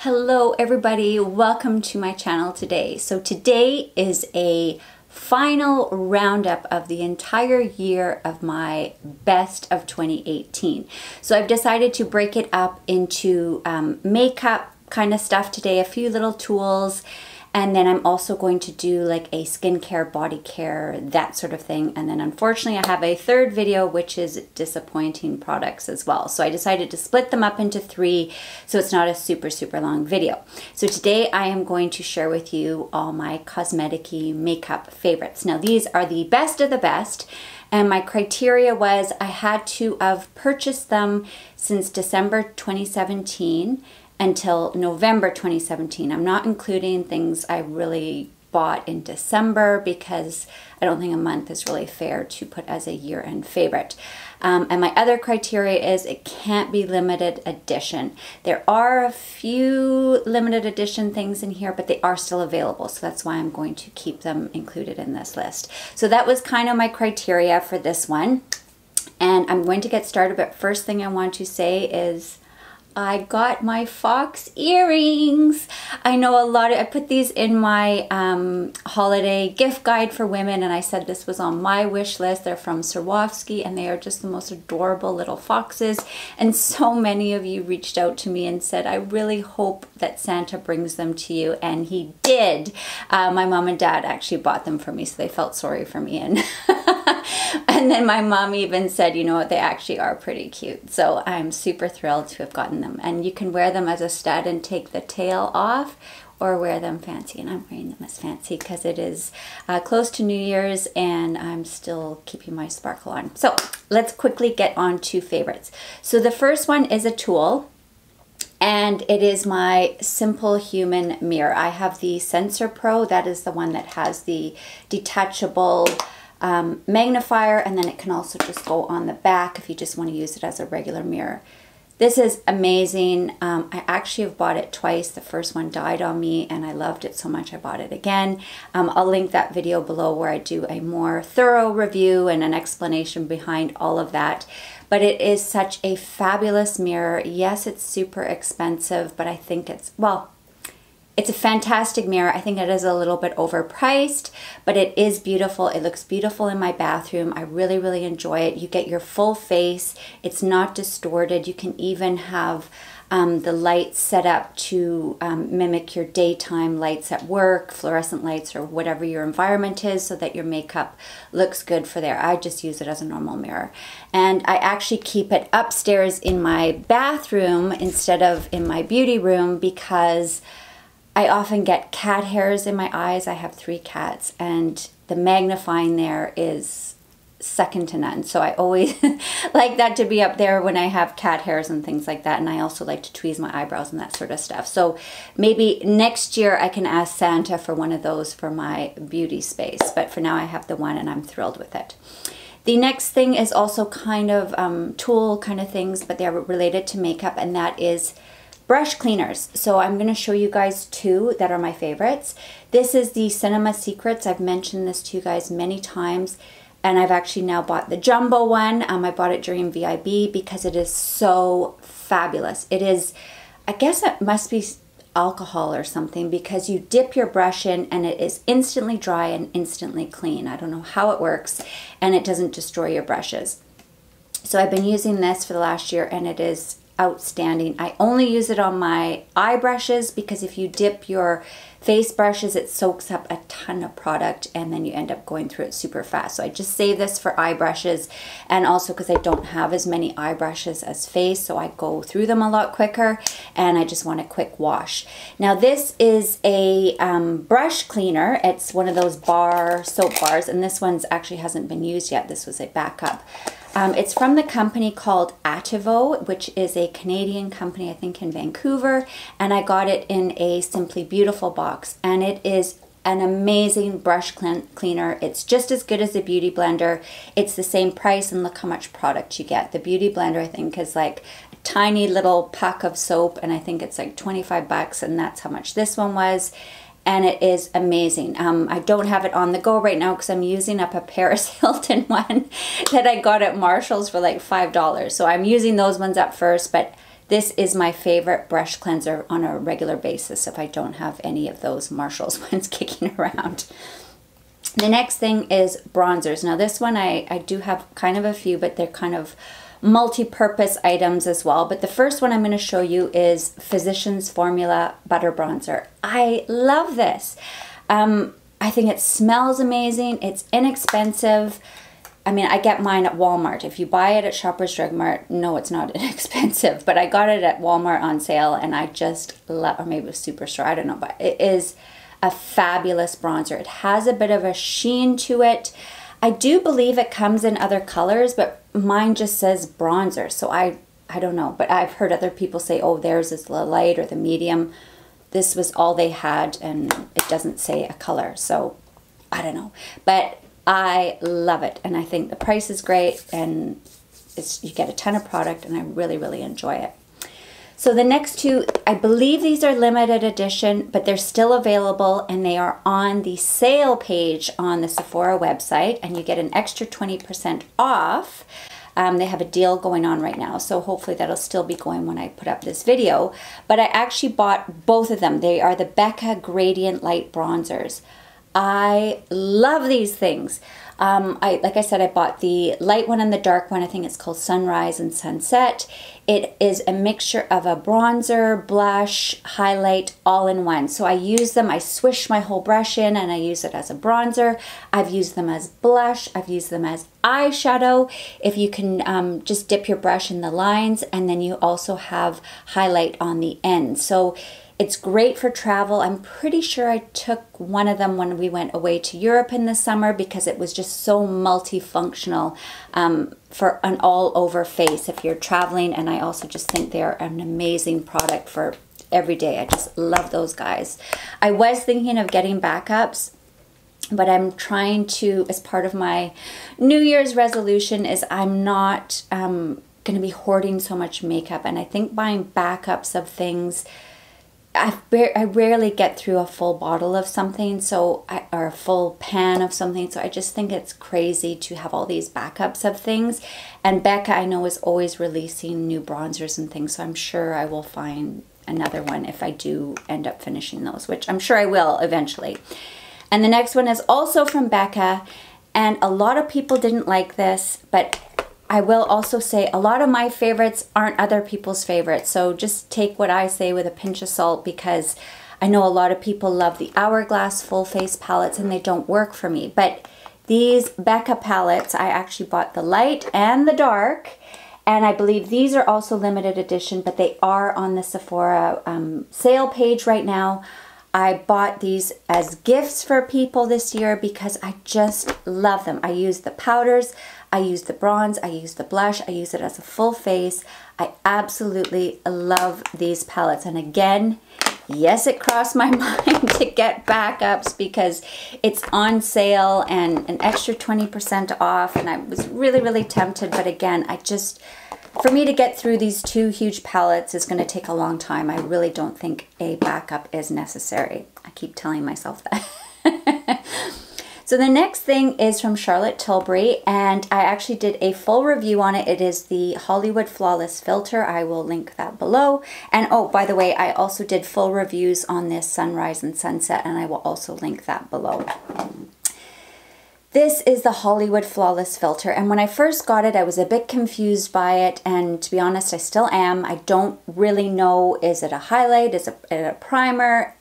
Hello everybody, welcome to my channel today. So today is a final roundup of the entire year of my best of 2018. So I've decided to break it up into makeup kind of stuff today, a few little tools, and then I'm also going to do like a skincare, body care, that sort of thing. And then unfortunately I have a third video which is disappointing products as well. So I decided to split them up into three so it's not a super long video. So today I am going to share with you all my cosmetic-y makeup favorites. Now these are the best of the best, and my criteria was I had to have purchased them since December 2017 until November 2017. I'm not including things I really bought in December because I don't think a month is really fair to put as a year-end favorite. And my other criteria is it can't be limited edition. There are a few limited edition things in here, but they are still available. So that's why I'm going to keep them included in this list. So that was kind of my criteria for this one. And I'm going to get started, but first thing I want to say is I got my fox earrings. I know I put these in my holiday gift guide for women, and I said this was on my wish list. They're from Swarovski and they are just the most adorable little foxes. And so many of you reached out to me and said, I really hope that Santa brings them to you. And he did. My mom and dad actually bought them for me, so they felt sorry for me. And then my mom even said, you know what, they actually are pretty cute. So I'm super thrilled to have gotten them. And you can wear them as a stud and take the tail off, or wear them fancy. And I'm wearing them as fancy because it is close to New Year's and I'm still keeping my sparkle on. So let's quickly get on to favorites. So the first one is a tool, and it is my SimpleHuman mirror. I have the Sensor Pro. That is the one that has the detachable magnifier, and then it can also just go on the back if you just want to use it as a regular mirror. This is amazing. I actually have bought it twice. The first one died on me and I loved it so much I bought it again. I'll link that video below where I do a more thorough review and an explanation behind all of that. But it is such a fabulous mirror. Yes, it's super expensive, but I think it's, well, it's a fantastic mirror. I think it is a little bit overpriced, but it is beautiful. It looks beautiful in my bathroom. I really enjoy it. You get your full face. It's not distorted. You can even have the lights set up to mimic your daytime lights at work, fluorescent lights, or whatever your environment is, so that your makeup looks good for there. I just use it as a normal mirror. And I actually keep it upstairs in my bathroom instead of in my beauty room because I often get cat hairs in my eyes. I have 3 cats, and the magnifying there is second to none. So I always like that to be up there when I have cat hairs and things like that. And I also like to tweeze my eyebrows and that sort of stuff. So maybe next year I can ask Santa for one of those for my beauty space. But for now I have the one and I'm thrilled with it. The next thing is also kind of tool kind of things, but they're related to makeup, and that is brush cleaners. So I'm going to show you guys 2 that are my favorites. This is the Cinema Secrets. I've mentioned this to you guys many times, and I've actually now bought the jumbo one. I bought it during VIB because it is so fabulous. It is, I guess it must be alcohol or something, because you dip your brush in and it is instantly dry and instantly clean. I don't know how it works, and it doesn't destroy your brushes. So I've been using this for the last year and it is outstanding. I only use it on my eye brushes because if you dip your face brushes, it soaks up a ton of product and then you end up going through it super fast. So I just save this for eye brushes, and also because I don't have as many eye brushes as face, so I go through them a lot quicker and I just want a quick wash. Now this is a brush cleaner. It's one of those soap bars, and this one's actually hasn't been used yet. This was a backup. It's from the company called Ativo, which is a Canadian company, I think in Vancouver, and I got it in a Simply Beautiful box, and it is an amazing brush cleaner. It's just as good as the Beauty Blender. It's the same price, and look how much product you get. The Beauty Blender, I think, is like a tiny little pack of soap, and I think it's like 25 bucks, and that's how much this one was. And it is amazing. I don't have it on the go right now because I'm using up a Paris Hilton one that I got at Marshall's for like $5. So I'm using those ones up first, but This is my favorite brush cleanser on a regular basis if I don't have any of those Marshalls ones kicking around. The next thing is bronzers. Now this one I do have kind of a few, but they're kind of multi-purpose items as well. But the first one I'm going to show you is Physicians Formula Butter Bronzer. I love this. I think it smells amazing. It's inexpensive. I mean, I get mine at Walmart. If you buy it at Shoppers Drug Mart, no, it's not inexpensive. But I got it at Walmart on sale, and I just love, or maybe it was Superstore, I don't know. But it is a fabulous bronzer. It has a bit of a sheen to it. I do believe it comes in other colors, but mine just says bronzer. So I don't know. But I've heard other people say, oh, theirs is the light or the medium. This was all they had, and it doesn't say a color. So I don't know. But I love it, and I think the price is great, and you get a ton of product, and I really, really enjoy it. So the next two, I believe these are limited edition, but they're still available, and they are on the sale page on the Sephora website, and you get an extra 20% off. They have a deal going on right now, so hopefully that'll still be going when I put up this video. But I actually bought both of them. They are the BECCA Gradient Light Bronzers. I love these things. Like I said, I bought the light one and the dark one. I think it's called Sunrise and Sunset. It is a mixture of a bronzer, blush, highlight, all in one. So I use them, I swish my whole brush in, and I use it as a bronzer. I've used them as blush. I've used them as eyeshadow. If you can just dip your brush in the lines, and then you also have highlight on the end. So it's great for travel. I'm pretty sure I took one of them when we went away to Europe in the summer because it was just so multifunctional for an all-over face if you're traveling. And I also just think they're an amazing product for every day. I just love those guys. I was thinking of getting backups, but I'm trying to, as part of my New Year's resolution, is I'm not going to be hoarding so much makeup. And I think buying backups of things, I rarely get through a full bottle of something, or a full pan of something, so I just think it's crazy to have all these backups of things. And BECCA, I know, is always releasing new bronzers and things, so I'm sure I will find another one if I do end up finishing those, which I'm sure I will eventually. And the next one is also from BECCA, and a lot of people didn't like this, but I will also say a lot of my favorites aren't other people's favorites, so just take what I say with a pinch of salt, because I know a lot of people love the Hourglass full face palettes and they don't work for me. But these BECCA palettes, I actually bought the light and the dark, and I believe these are also limited edition, but they are on the Sephora sale page right now. I bought these as gifts for people this year because I just love them. I use the powders, I use the bronze, I use the blush, I use it as a full face. I absolutely love these palettes. And again, yes, it crossed my mind to get backups because it's on sale and an extra 20% off. And I was really, really tempted. But again, for me to get through these two huge palettes is going to take a long time. I really don't think a backup is necessary. I keep telling myself that. So the next thing is from Charlotte Tilbury, and I actually did a full review on it. It is the Hollywood Flawless Filter. I will link that below. And oh, by the way, I also did full reviews on this Sunrise and Sunset, and I will also link that below. This is the Hollywood Flawless Filter, and when I first got it, I was a bit confused by it, and to be honest, I still am. I don't really know, is it a highlight, is it a primer?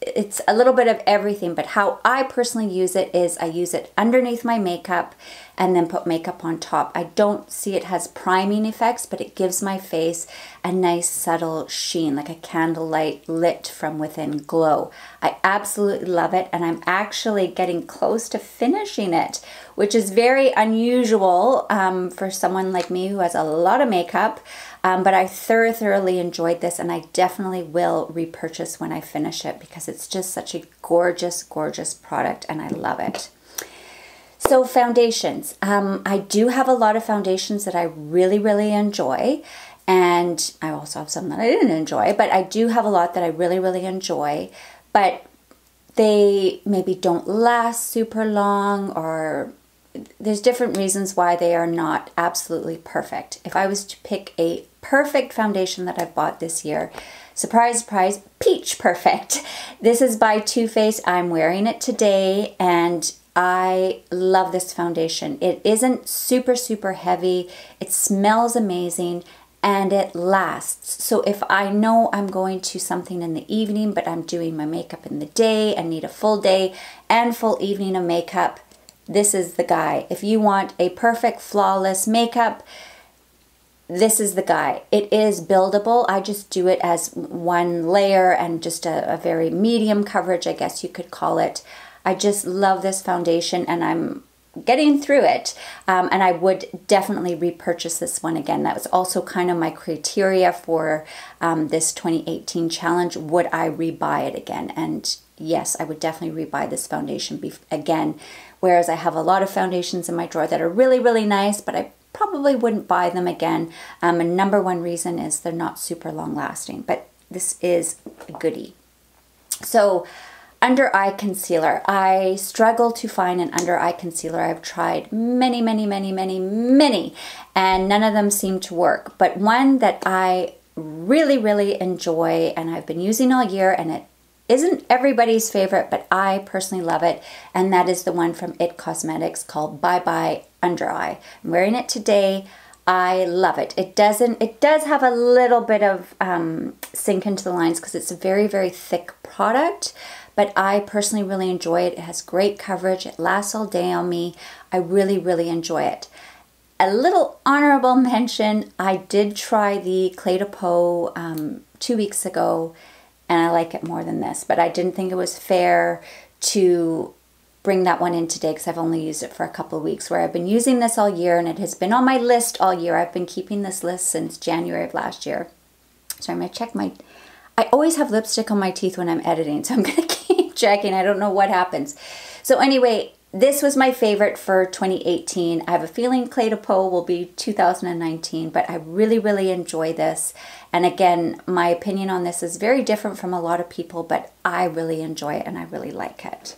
It's a little bit of everything, but how I personally use it is I use it underneath my makeup and then put makeup on top. I don't see it has priming effects, but it gives my face a nice subtle sheen, like a candlelight lit from within glow. I absolutely love it, and I'm actually getting close to finishing it, which is very unusual for someone like me who has a lot of makeup. But I thoroughly enjoyed this, and I definitely will repurchase when I finish it because it's just such a gorgeous, gorgeous product, and I love it. So foundations. I do have a lot of foundations that I really, really enjoy, and I also have some that I didn't enjoy, but I do have a lot that I really, really enjoy, but they maybe don't last super long, or there's different reasons why they are not absolutely perfect. If I was to pick a perfect foundation that I've bought this year, surprise, surprise, peach perfect. This is by Too Faced. I'm wearing it today and I love this foundation. It isn't super, super heavy. It smells amazing and it lasts. So if I know I'm going to something in the evening, but I'm doing my makeup in the day and need a full day and full evening of makeup, this is the guy. If you want a perfect, flawless makeup, this is the guy. It is buildable. I just do it as one layer and just a very medium coverage, I guess you could call it. I just love this foundation and I'm getting through it. And I would definitely repurchase this one again. That was also kind of my criteria for this 2018 challenge. Would I rebuy it again? And yes, I would definitely rebuy this foundation again. Whereas I have a lot of foundations in my drawer that are really, really nice, but I probably wouldn't buy them again. And number one reason is they're not super long lasting, but this is a goodie. So, under eye concealer. I struggle to find an under eye concealer. I've tried many, and none of them seem to work. But one that I really, really enjoy and I've been using all year, and it isn't everybody's favorite, but I personally love it, and that is the one from IT Cosmetics called Bye Bye Under Eye. I'm wearing it today. I love it. It does have a little bit of sink into the lines because it's a very, very thick product. But I personally really enjoy it. It has great coverage. It lasts all day on me. I really, really enjoy it. A little honorable mention, I did try the Clé de Peau 2 weeks ago, and I like it more than this. But I didn't think it was fair to bring that one in today because I've only used it for a couple of weeks, where I've been using this all year and it has been on my list all year. I've been keeping this list since January of last year. So I'm going to check my... I always have lipstick on my teeth when I'm editing, so I'm going to keep checking. I don't know what happens. So anyway, this was my favorite for 2018. I have a feeling Clé de Peau will be 2019, but I really, really enjoy this. And again, my opinion on this is very different from a lot of people, but I really enjoy it and I really like it.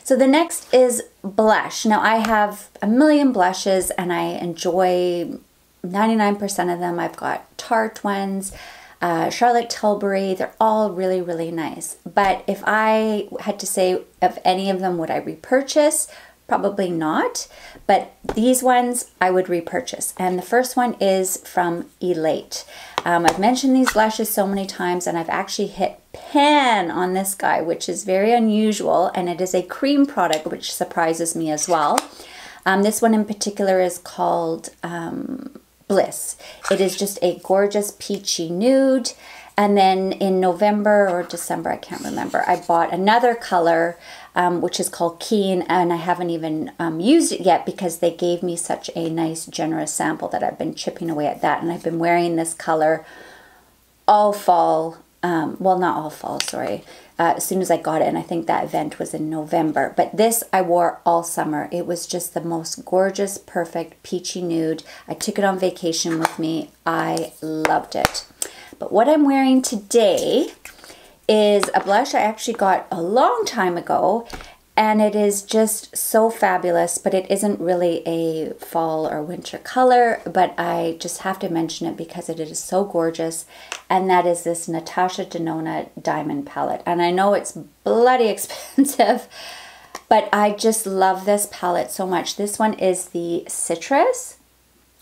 So the next is blush. Now I have a million blushes and I enjoy 99% of them. I've got Tarte ones, Charlotte Tilbury, they're all really, really nice. But if I had to say of any of them would I repurchase, probably not. But these ones I would repurchase. And the first one is from Elate. I've mentioned these blushes so many times and I've actually hit pan on this guy, which is very unusual. And it is a cream product, which surprises me as well. This one in particular is called... Bliss. It is just a gorgeous peachy nude. And then in November or December, I can't remember, I bought another color, which is called Keen, and I haven't even used it yet because they gave me such a nice, generous sample that I've been chipping away at that. And I've been wearing this color all fall, well, not all fall, sorry, as soon as I got it, and I think that event was in November. But this I wore all summer. It was just the most gorgeous, perfect, peachy nude. I took it on vacation with me. I loved it. But what I'm wearing today is a blush I actually got a long time ago, and it is just so fabulous, but it isn't really a fall or winter color, but I just have to mention it because it is so gorgeous, and that is this Natasha Denona Diamond Palette. And I know it's bloody expensive, but I just love this palette so much. This one is the Citrus,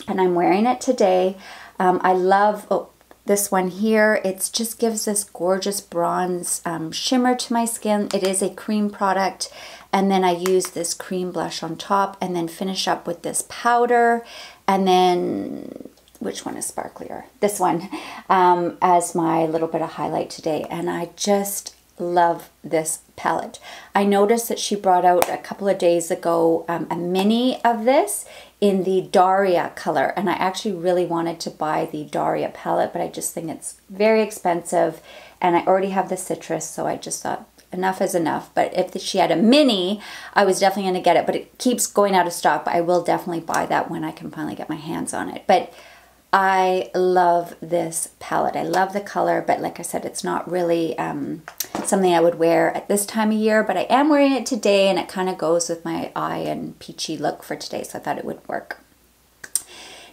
and I'm wearing it today. I love... this one here, it just gives this gorgeous bronze shimmer to my skin. It is a cream product, and then I use this cream blush on top and then finish up with this powder, and then, which one is sparklier? This one, as my little bit of highlight today. And I just love this palette. I noticed that she brought out a couple of days ago a mini of this in the Daria color, and I actually really wanted to buy the Daria palette, but I just think it's very expensive, and I already have the Citrus, so I just thought enough is enough. But if she had a mini, I was definitely going to get it, but it keeps going out of stock, but I will definitely buy that when I can finally get my hands on it. But I love this palette. I love the color, but like I said, it's not really something I would wear at this time of year, but I am wearing it today and it kind of goes with my eye and peachy look for today, so I thought it would work.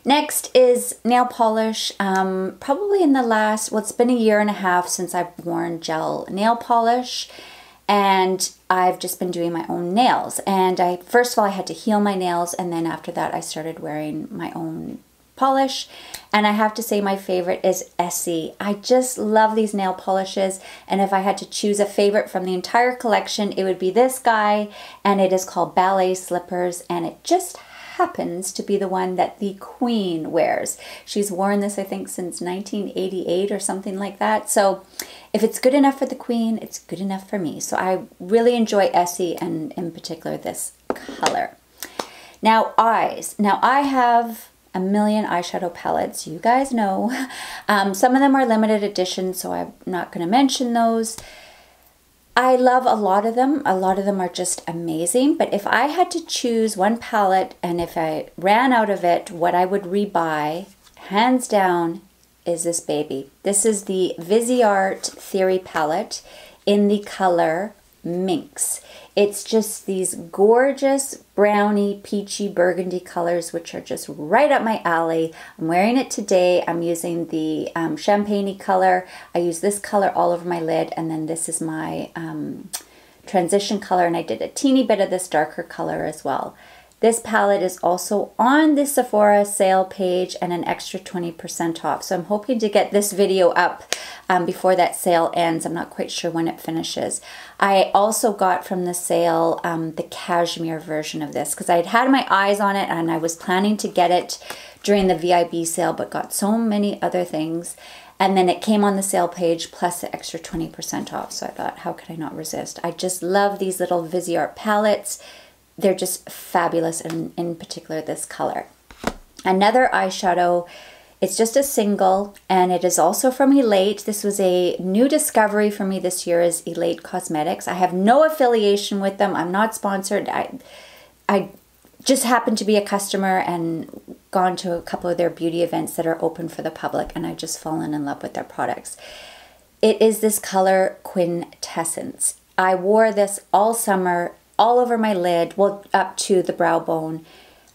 Next is nail polish. Probably in the last, well, it's been a year and a half since I've worn gel nail polish, and I've just been doing my own nails. And first of all, I had to heal my nails, and then after that I started wearing my own polish. And I have to say my favorite is Essie. I just love these nail polishes, and if I had to choose a favorite from the entire collection, it would be this guy, and it is called Ballet Slippers, and it just happens to be the one that the Queen wears. She's worn this, I think, since 1988 or something like that. So if it's good enough for the Queen, it's good enough for me. So I really enjoy Essie, and in particular this color. Now eyes. Now I have a million eyeshadow palettes, you guys know. Some of them are limited edition, so I'm not going to mention those. I love a lot of them. A lot of them are just amazing. But if I had to choose one palette, and if I ran out of it, what I would rebuy, hands down, is this baby. This is the Viseart Theory palette in the color Minx. It's just these gorgeous brownie, peachy, burgundy colors, which are just right up my alley. I'm wearing it today. I'm using the champagne-y color. I use this color all over my lid, and then this is my transition color, and I did a teeny bit of this darker color as well. This palette is also on the Sephora sale page and an extra 20% off. So I'm hoping to get this video up before that sale ends. I'm not quite sure when it finishes. I also got from the sale the cashmere version of this because I had had my eyes on it and I was planning to get it during the VIB sale, but got so many other things. And then it came on the sale page plus the extra 20% off. So I thought, how could I not resist? I just love these little Viseart palettes. They're just fabulous, and in particular this color. Another eyeshadow, it's just a single, and it is also from Elate. This was a new discovery for me this year, is Elate Cosmetics. I have no affiliation with them. I'm not sponsored. I just happened to be a customer and gone to a couple of their beauty events that are open for the public, and I've just fallen in love with their products. It is this color Quintessence. I wore this all summer, all over my lid, well, up to the brow bone.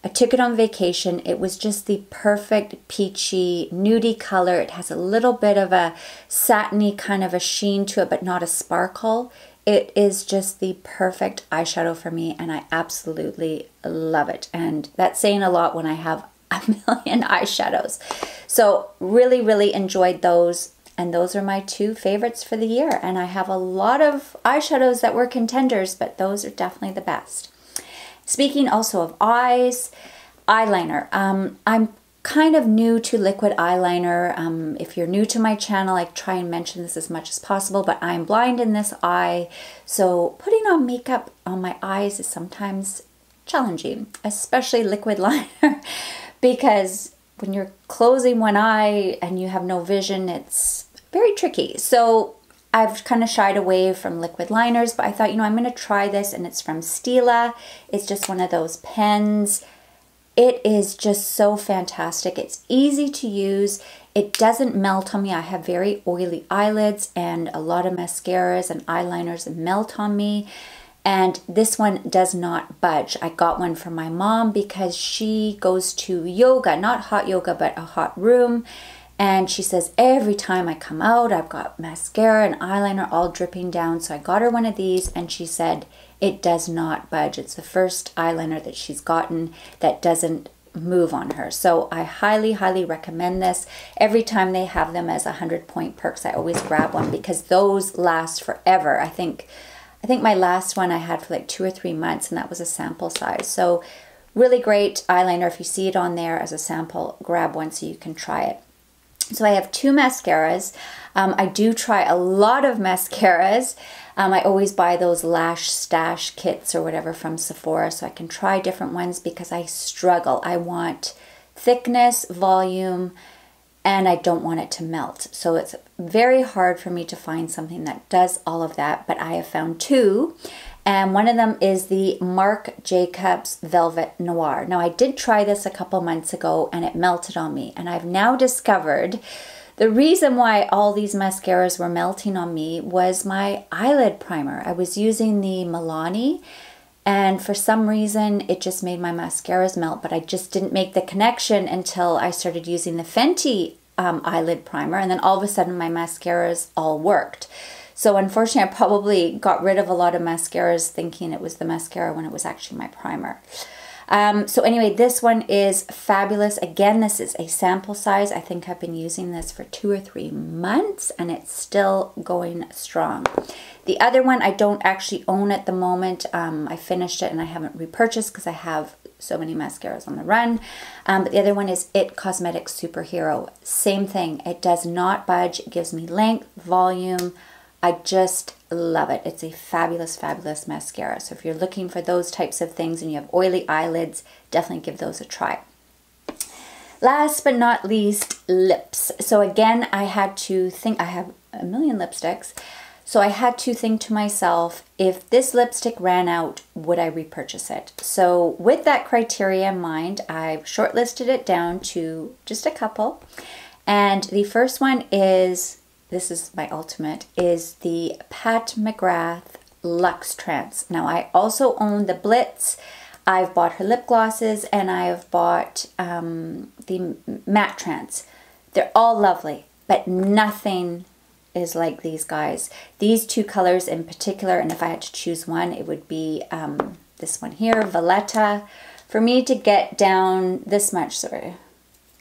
I took it on vacation. It was just the perfect peachy, nudie color. It has a little bit of a satiny kind of a sheen to it, but not a sparkle. It is just the perfect eyeshadow for me, and I absolutely love it. And that's saying a lot when I have a million eyeshadows. So really, really enjoyed those. And those are my two favorites for the year. And I have a lot of eyeshadows that were contenders, but those are definitely the best. Speaking also of eyes, eyeliner. I'm kind of new to liquid eyeliner. If you're new to my channel, I try and mention this as much as possible, but I'm blind in this eye. So putting on makeup on my eyes is sometimes challenging, especially liquid liner, because when you're closing one eye and you have no vision, it's very tricky. So I've kind of shied away from liquid liners, but I thought, you know, I'm going to try this, and it's from Stila. It's just one of those pens. It is just so fantastic. It's easy to use. It doesn't melt on me. I have very oily eyelids, and a lot of mascaras and eyeliners melt on me. And this one does not budge. I got one from my mom because she goes to yoga, not hot yoga, but a hot room. And she says, every time I come out, I've got mascara and eyeliner all dripping down. So I got her one of these, and she said, it does not budge. It's the first eyeliner that she's gotten that doesn't move on her. So I highly, highly recommend this. Every time they have them as 100-point perks, I always grab one because those last forever. I think my last one I had for like 2 or 3 months, and that was a sample size. So really great eyeliner. If you see it on there as a sample, grab one so you can try it. So I have 2 mascaras. I do try a lot of mascaras. I always buy those lash stash kits or whatever from Sephora so I can try different ones because I struggle. I want thickness, volume, and I don't want it to melt. So it's very hard for me to find something that does all of that, but I have found 2. And one of them is the Marc Jacobs Velvet Noir. Now I did try this a couple months ago and it melted on me. And I've now discovered The reason why all these mascaras were melting on me was my eyelid primer. I was using the Milani, and for some reason it just made my mascaras melt, but I just didn't make the connection until I started using the Fenty eyelid primer, and then all of a sudden my mascaras all worked. So unfortunately I probably got rid of a lot of mascaras thinking it was the mascara when it was actually my primer. So anyway, this one is fabulous. Again, this is a sample size. I think I've been using this for 2 or 3 months and it's still going strong. The other one I don't actually own at the moment. I finished it and I haven't repurchased because I have so many mascaras on the run. But the other one is It Cosmetics Superhero. Same thing. It does not budge. It gives me length, volume. I just love it. It's a fabulous, fabulous mascara. So if you're looking for those types of things and you have oily eyelids, definitely give those a try. Last but not least, lips. So again, I had to think, I have a million lipsticks. So I had to think to myself, if this lipstick ran out, would I repurchase it? So with that criteria in mind, I've shortlisted it down to just a couple. And the first one is, this is my ultimate, is the Pat McGrath Luxetrance. Now I also own the Bliss. I've bought her lip glosses and I've bought the Matte Trance. They're all lovely, but nothing is like these guys. These two colors in particular, and if I had to choose one, it would be this one here, Valletta. For me to get down this much, sorry,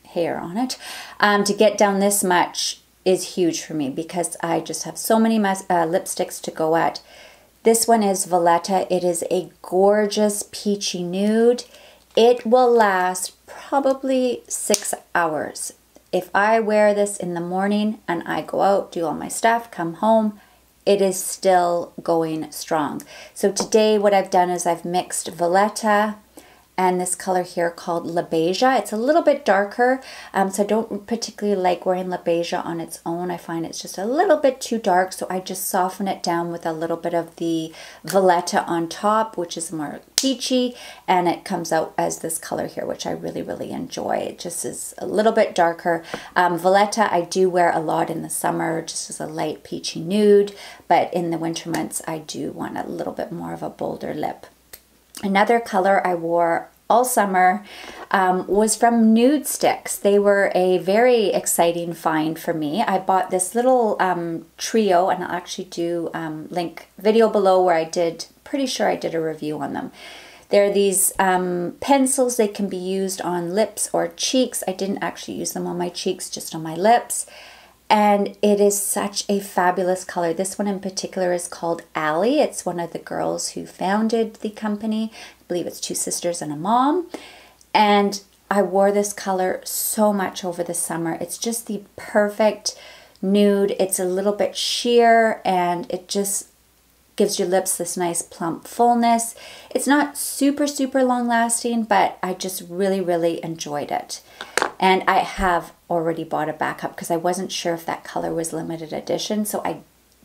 hair on it, to get down this much is huge for me because I just have so many lipsticks to go at. This one is Valletta. It is a gorgeous peachy nude. It will last probably 6 hours. If I wear this in the morning and I go out, do all my stuff, come home, it is still going strong. So today what I've done is I've mixed Valletta and this color here called La Beija. It's a little bit darker, so I don't particularly like wearing La Beija on its own. I find it's just a little bit too dark, so I just soften it down with a little bit of the Valletta on top, which is more peachy, and it comes out as this color here, which I really, really enjoy. It just is a little bit darker. Valletta I do wear a lot in the summer, just as a light peachy nude, but in the winter months I do want a little bit more of a bolder lip. Another color I wore all summer was from Nudestix. They were a very exciting find for me. I bought this little trio, and I'll actually do link video below where I did, pretty sure I did a review on them. They're these pencils. They can be used on lips or cheeks. I didn't actually use them on my cheeks, just on my lips. And it is such a fabulous color. This one in particular is called Allie. It's one of the girls who founded the company. I believe it's 2 sisters and a mom. And I wore this color so much over the summer. It's just the perfect nude. It's a little bit sheer and it just gives your lips this nice plump fullness. It's not super, super long lasting, but I just really, really enjoyed it. And I have already bought a backup because I wasn't sure if that color was limited edition. So I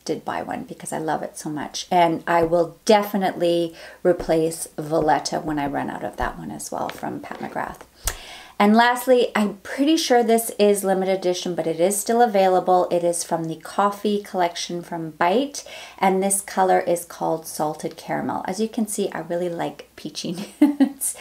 did buy one because I love it so much. And I will definitely replace Valletta when I run out of that one as well from Pat McGrath. And lastly, I'm pretty sure this is limited edition, but it is still available. It is from the Coffee collection from Bite. And this color is called Salted Caramel. As you can see, I really like peachy nudes.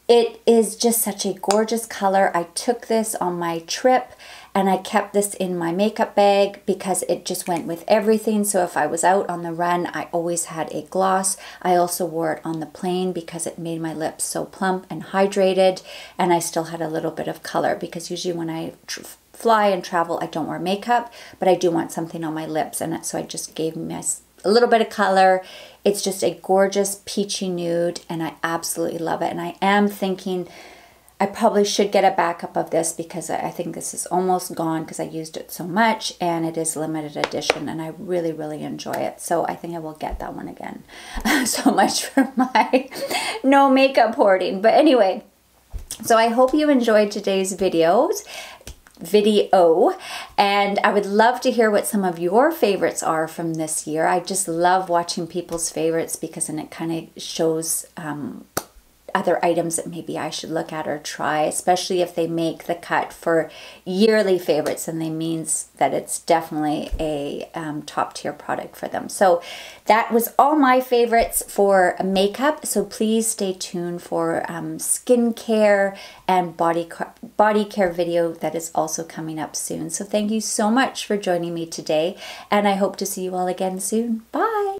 It is just such a gorgeous color. I took this on my trip and I kept this in my makeup bag because it just went with everything. So if I was out on the run, I always had a gloss. I also wore it on the plane because it made my lips so plump and hydrated, and I still had a little bit of color because usually when I fly and travel, I don't wear makeup, but I do want something on my lips, and so I just gave me a little bit of color. It's just a gorgeous peachy nude and I absolutely love it. And I am thinking I probably should get a backup of this because I think this is almost gone because I used it so much and it is limited edition and I really, really enjoy it. So I think I will get that one again. So much for my no makeup hoarding. But anyway, so I hope you enjoyed today's video, and I would love to hear what some of your favorites are from this year. I just love watching people's favorites because then it kind of shows other items that maybe I should look at or try, especially if they make the cut for yearly favorites, and they means that it's definitely a top tier product for them. So that was all my favorites for makeup. So please stay tuned for skincare and body care video that is also coming up soon. So thank you so much for joining me today, and I hope to see you all again soon. Bye.